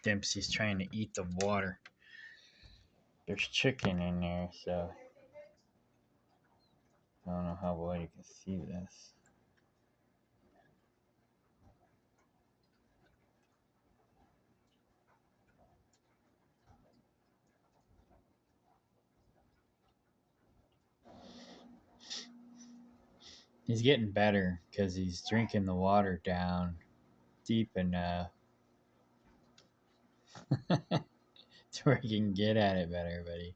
Dempsey's trying to eat the water. There's chicken in there, so I don't know how well you can see this. He's getting better because he's drinking the water down deep enough to where he can get at it better, but he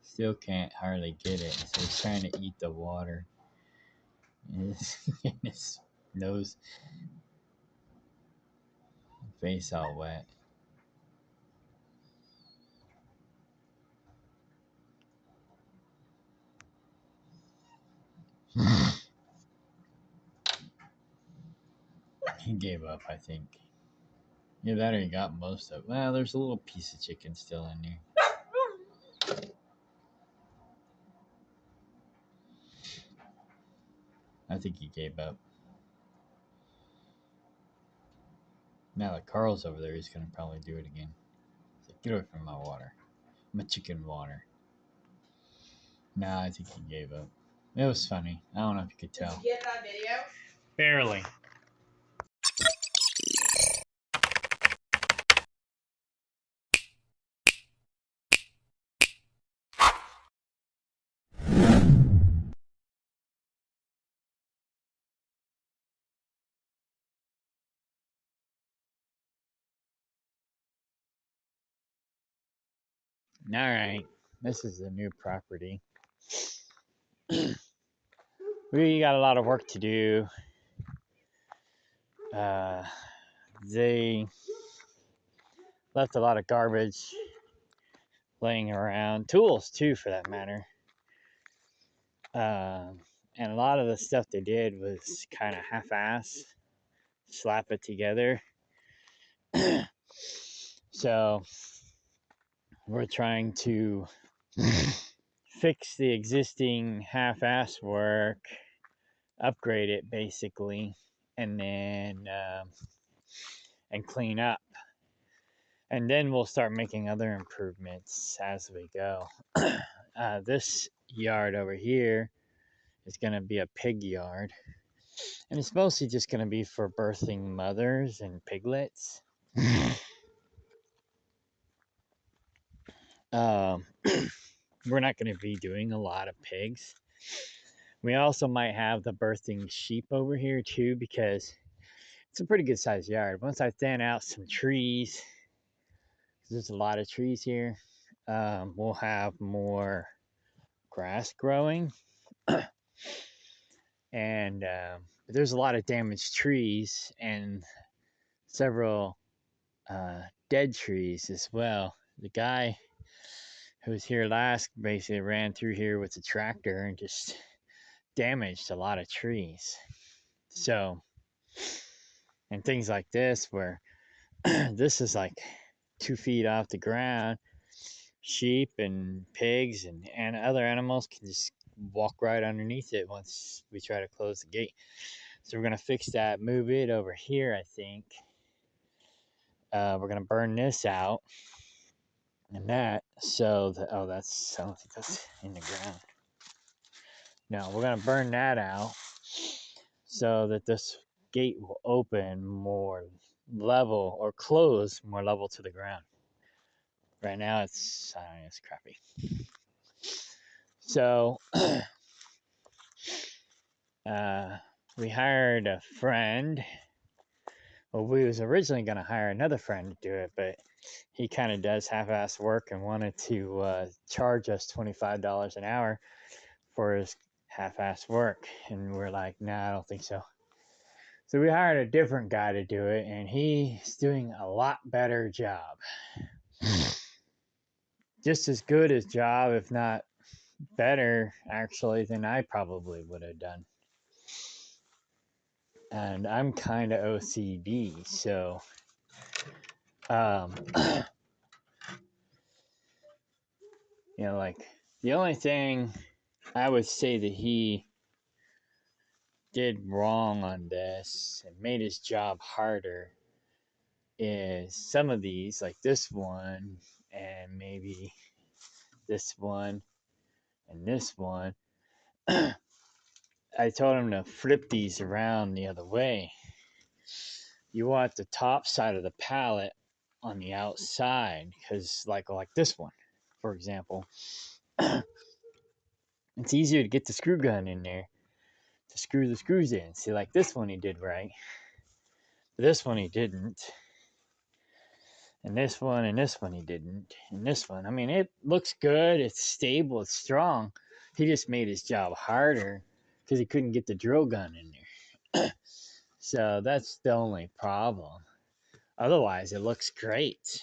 still can't hardly get it. So he's trying to eat the water. And his nose, face all wet. He gave up, I think. Yeah, that he got most of it. Well, there's a little piece of chicken still in there. I think he gave up. Now that Carl's over there, he's gonna probably do it again. He's like, get away from my water. My chicken water. Nah, I think he gave up. It was funny. I don't know if you could tell. Did you get it on video? Barely. All right. This is the new property. We got a lot of work to do. They left a lot of garbage laying around, tools too, for that matter. And a lot of the stuff they did was kind of half-ass, slap it together. So we're trying to fix the existing half-ass work, upgrade it basically, and then and clean up. And then we'll start making other improvements as we go. This yard over here is going to be a pig yard. And it's mostly just going to be for birthing mothers and piglets. We're not going to be doing a lot of pigs. We also might have the birthing sheep over here too, because it's a pretty good sized yard. Once I thin out some trees, there's a lot of trees here, we'll have more grass growing. And there's a lot of damaged trees and several dead trees as well. The guy who was here last basically ran through here with a tractor and just damaged a lot of trees. So, and things like this where this is like 2 feet off the ground, sheep and pigs and other animals can just walk right underneath it once we try to close the gate. So we're going to fix that, move it over here, I think. We're going to burn this out and that. So, I don't think that's in the ground. No, we're going to burn that out so that this gate will open more level or close more level to the ground. Right now it's crappy. So we hired a friend. Well, we was originally going to hire another friend to do it, but he kind of does half-ass work and wanted to charge us $25 an hour for his half-ass work. And we're like, nah, I don't think so. So we hired a different guy to do it, and he's doing a lot better job. Just as good as job, if not better, actually, than I probably would have done. And I'm kind of OCD, so you know, like the only thing I would say that he did wrong on this and made his job harder is some of these, like this one, and maybe this one, and this one. I told him to flip these around the other way. You want the top side of the pallet on the outside, because like this one, for example, it's easier to get the screw gun in there to screw the screws in. See, like this one he did right, but this one he didn't, and this one he didn't, and this one. I mean, it looks good. It's stable. It's strong. He just made his job harder because he couldn't get the drill gun in there. So that's the only problem. Otherwise, it looks great.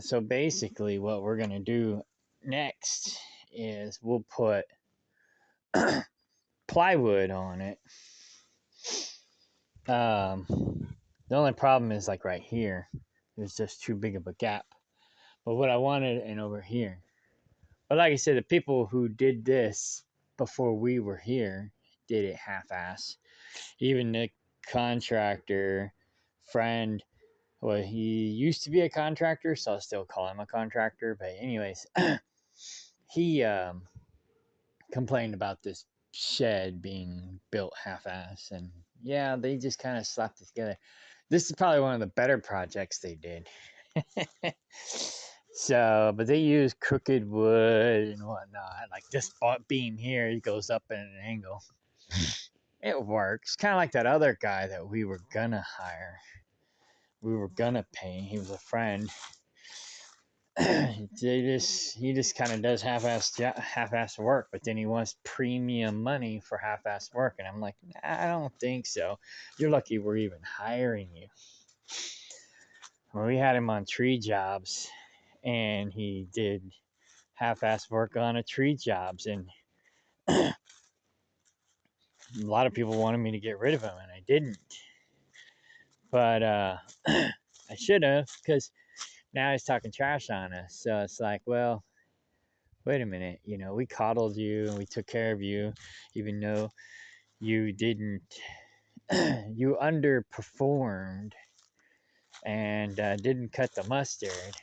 So basically, what we're gonna do next is we'll put plywood on it. The only problem is like right here, there's just too big of a gap. But what I wanted, and over here. But like I said, the people who did this before we were here did it half-ass. Even the contractor friend, well, he used to be a contractor, so I'll still call him a contractor. But anyways, he complained about this shed being built half-ass, and yeah, they just kind of slapped it together. This is probably one of the better projects they did. So, but they use crooked wood and whatnot. Like this beam here, it goes up at an angle. It works. Kind of like that other guy that we were gonna hire. We were gonna pay. He was a friend. He just kind of does half-ass work, but then he wants premium money for half-ass work, and I'm like, nah, I don't think so. You're lucky we're even hiring you. Well, we had him on tree jobs, and he did half-ass work on a tree jobs, and a lot of people wanted me to get rid of him, and I didn't. But I should have, because now he's talking trash on us. So it's like, well, wait a minute. We coddled you and we took care of you, even though you didn't, you underperformed and didn't cut the mustard.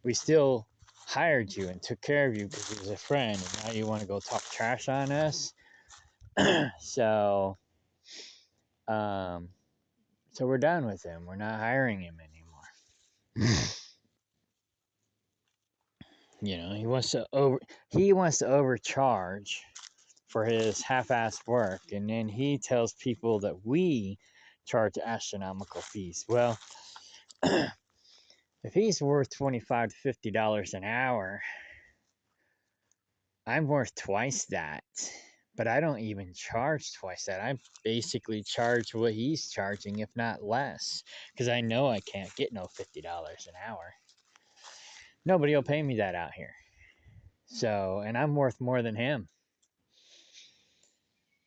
We still hired you and took care of you because he was a friend, and now you want to go talk trash on us. So um so we're done with him. We're not hiring him anymore. He wants to overcharge for his half-assed work, and then he tells people that we charge astronomical fees. Well, if he's worth $25 to $50 an hour, I'm worth twice that. But I don't even charge twice that. I basically charge what he's charging, if not less, because I know I can't get no $50 an hour. Nobody will pay me that out here. So, and I'm worth more than him.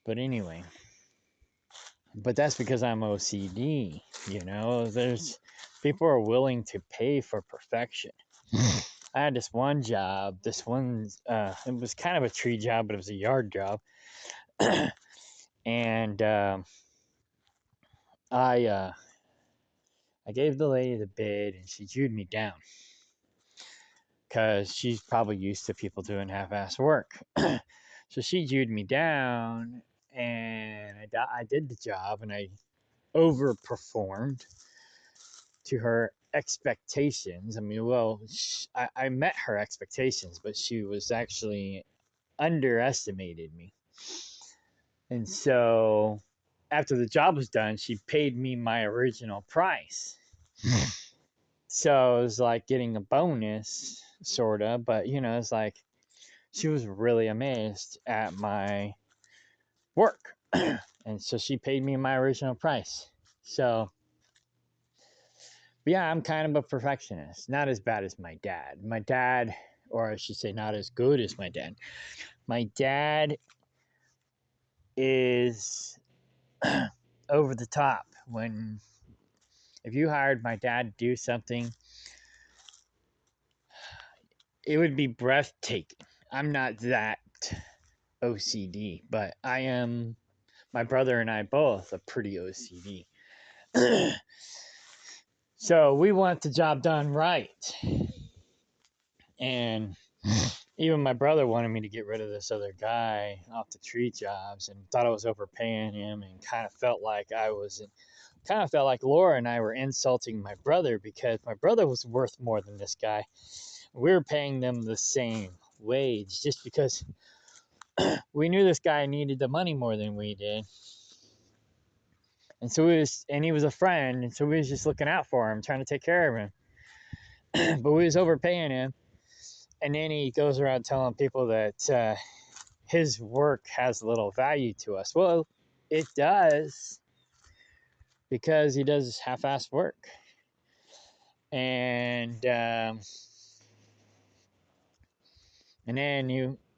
But anyway, but that's because I'm OCD. There's people are willing to pay for perfection. I had this one job. It was kind of a tree job, but it was a yard job. And I gave the lady the bid, and she jewed me down because she's probably used to people doing half-ass work. So she jewed me down, and I did the job, and I overperformed to her expectations. I mean, well, I met her expectations, but she was actually underestimated me. And so after the job was done, she paid me my original price. So it was like getting a bonus, sort of, but it's like she was really amazed at my work. And so she paid me my original price. So, but yeah, I'm kind of a perfectionist. Not as bad as my dad. My dad, or I should say, not as good as my dad. My dad is over the top. If you hired my dad to do something, it would be breathtaking. I'm not that OCD, but I am. My brother and I both are pretty OCD. So we want the job done right. And even my brother wanted me to get rid of this other guy off the tree jobs and thought I was overpaying him, and kind of felt like Laura and I were insulting my brother because my brother was worth more than this guy. We were paying them the same wage just because we knew this guy needed the money more than we did. And so he was a friend, and so we was just looking out for him, trying to take care of him. But we was overpaying him. And then he goes around telling people that his work has little value to us. Well, it does, because he does half-assed work. And then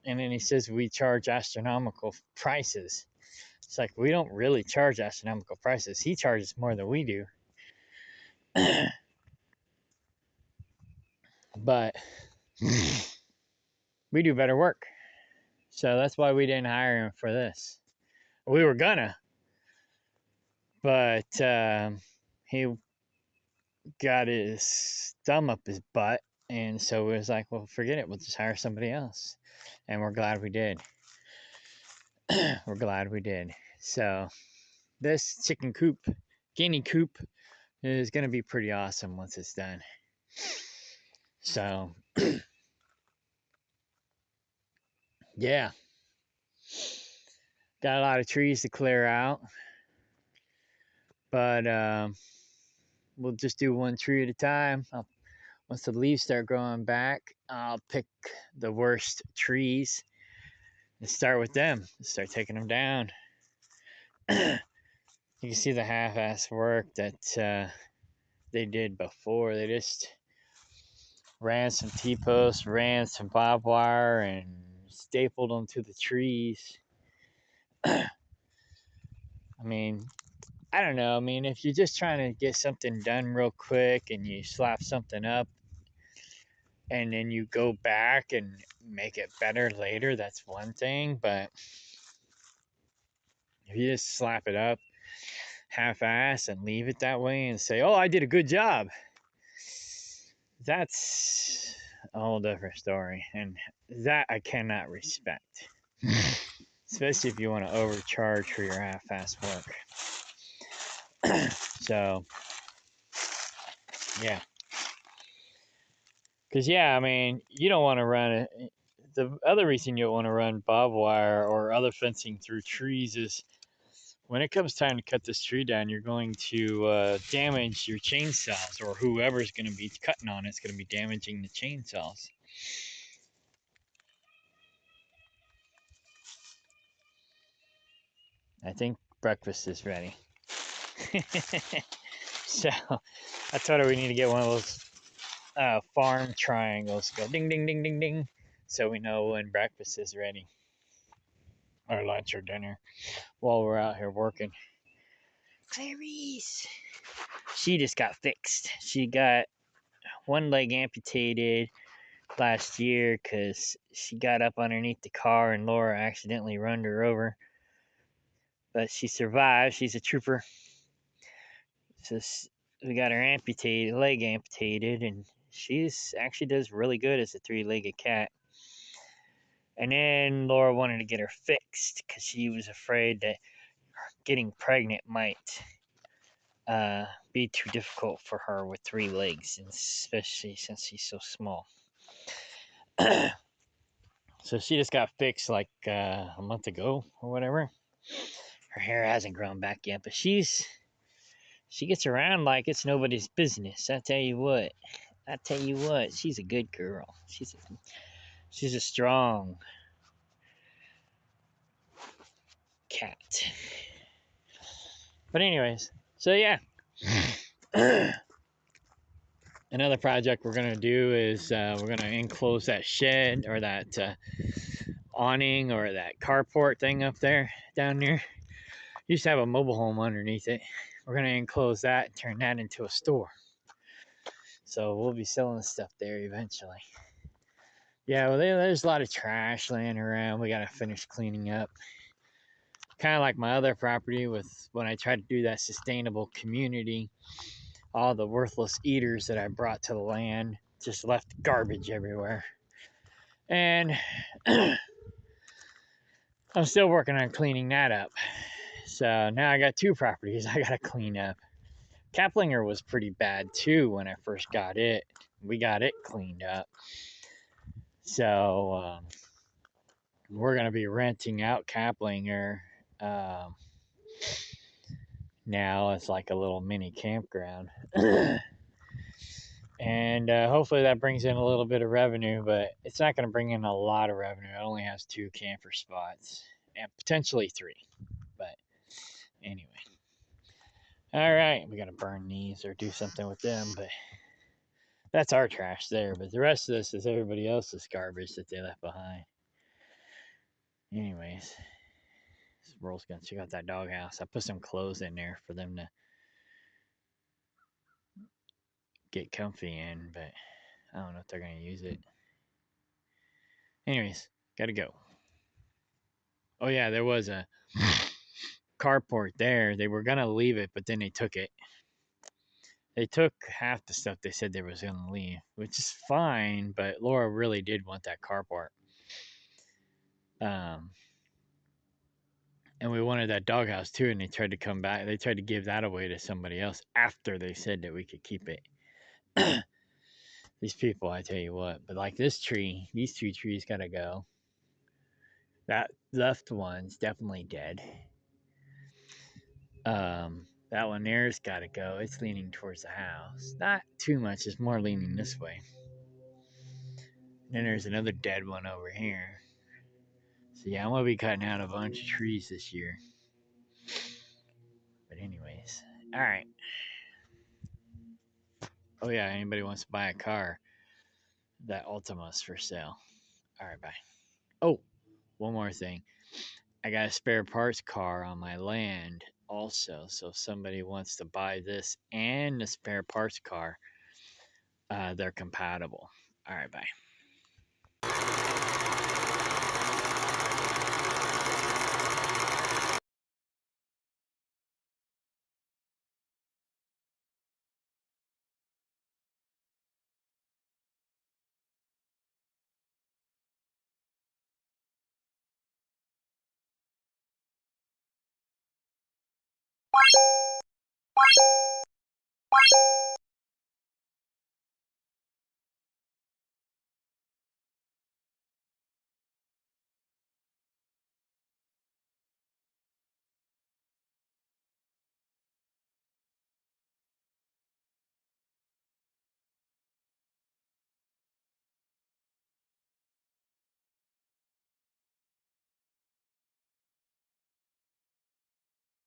he says we charge astronomical prices. It's like, we don't really charge astronomical prices. He charges more than we do. But we do better work. So that's why we didn't hire him for this. We were gonna, but he got his thumb up his butt, and so it was like, well, forget it. We'll just hire somebody else. And we're glad we did. We're glad we did. So this chicken coop, guinea coop, is going to be pretty awesome once it's done. So, yeah. Got a lot of trees to clear out. But we'll just do one tree at a time. Once the leaves start growing back, I'll pick the worst trees and start with them. Start taking them down. You can see the half-ass work that they did before. They just ran some T-posts, ran some barbed wire, and stapled them to the trees. I mean, I don't know. I mean, if you're just trying to get something done real quick and you slap something up and then you go back and make it better later, that's one thing. But if you just slap it up half-ass and leave it that way and say, oh, I did a good job, that's a whole different story. And that I cannot respect. Especially if you want to overcharge for your half-ass work. So, yeah. Because, yeah, I mean, you don't want to run it. The other reason you don't want to run barbed wire or other fencing through trees is when it comes time to cut this tree down, you're going to damage your chainsaws, or whoever's going to be cutting on it's going to be damaging the chainsaws. I think breakfast is ready. So I told her we need to get one of those farm triangles. Go ding, ding, ding, ding, ding. So we know when breakfast is ready. Or lunch or dinner. While we're out here working. Clarice. She just got fixed. She got one leg amputated last year because she got up underneath the car and Laura accidentally run her over. But she survived. She's a trooper. So we got her leg amputated, and she's actually does really good as a three-legged cat. And then Laura wanted to get her fixed because she was afraid that getting pregnant might be too difficult for her with 3 legs, and especially since she's so small. So she just got fixed like a month ago or whatever. Her hair hasn't grown back yet, but she gets around like it's nobody's business. I tell you what, she's a good girl. She's a strong cat. But anyways, so yeah. Another project we're going to do is we're going to enclose that shed, or that awning, or that carport thing up there, down there. Used to have a mobile home underneath it. We're going to enclose that and turn that into a store. So we'll be selling stuff there eventually. Yeah, well, there's a lot of trash laying around. We got to finish cleaning up. kind of like my other property with when I tried to do that sustainable community, all the worthless eaters that I brought to the land just left garbage everywhere. And I'm still working on cleaning that up. So now I got two properties I got to clean up. Kaplinger was pretty bad too when I first got it. We got it cleaned up. So we're going to be renting out Kaplinger. Um, now it's like a little mini campground. And hopefully that brings in a little bit of revenue, but it's not going to bring in a lot of revenue. It only has 2 camper spots and potentially 3. But anyway. All right, we got to burn these or do something with them, but that's our trash there. But the rest of this is everybody else's garbage that they left behind. Anyways, Squirrel's going to check out that doghouse. I put some clothes in there for them to get comfy in, but I don't know if they're going to use it. Anyways, got to go. Oh, yeah, there was a carport there. They were going to leave it, but then they took it. They took half the stuff they said they was going to leave, which is fine, but Laura really did want that carport. And we wanted that doghouse too, and they tried to come back. They tried to give that away to somebody else after they said that we could keep it. These people, I tell you what. But like this tree, these 2 trees gotta go. That left one's definitely dead. That one there's gotta go. It's leaning towards the house. Not too much, it's more leaning this way. Then there's another dead one over here. So yeah, I'm gonna be cutting out a bunch of trees this year. But anyways, all right. Oh yeah, anybody wants to buy a car? That Ultima's for sale. All right, bye. Oh, one more thing. I got a spare parts car on my land also. So if somebody wants to buy this and the spare parts car, they're compatible. All right, bye.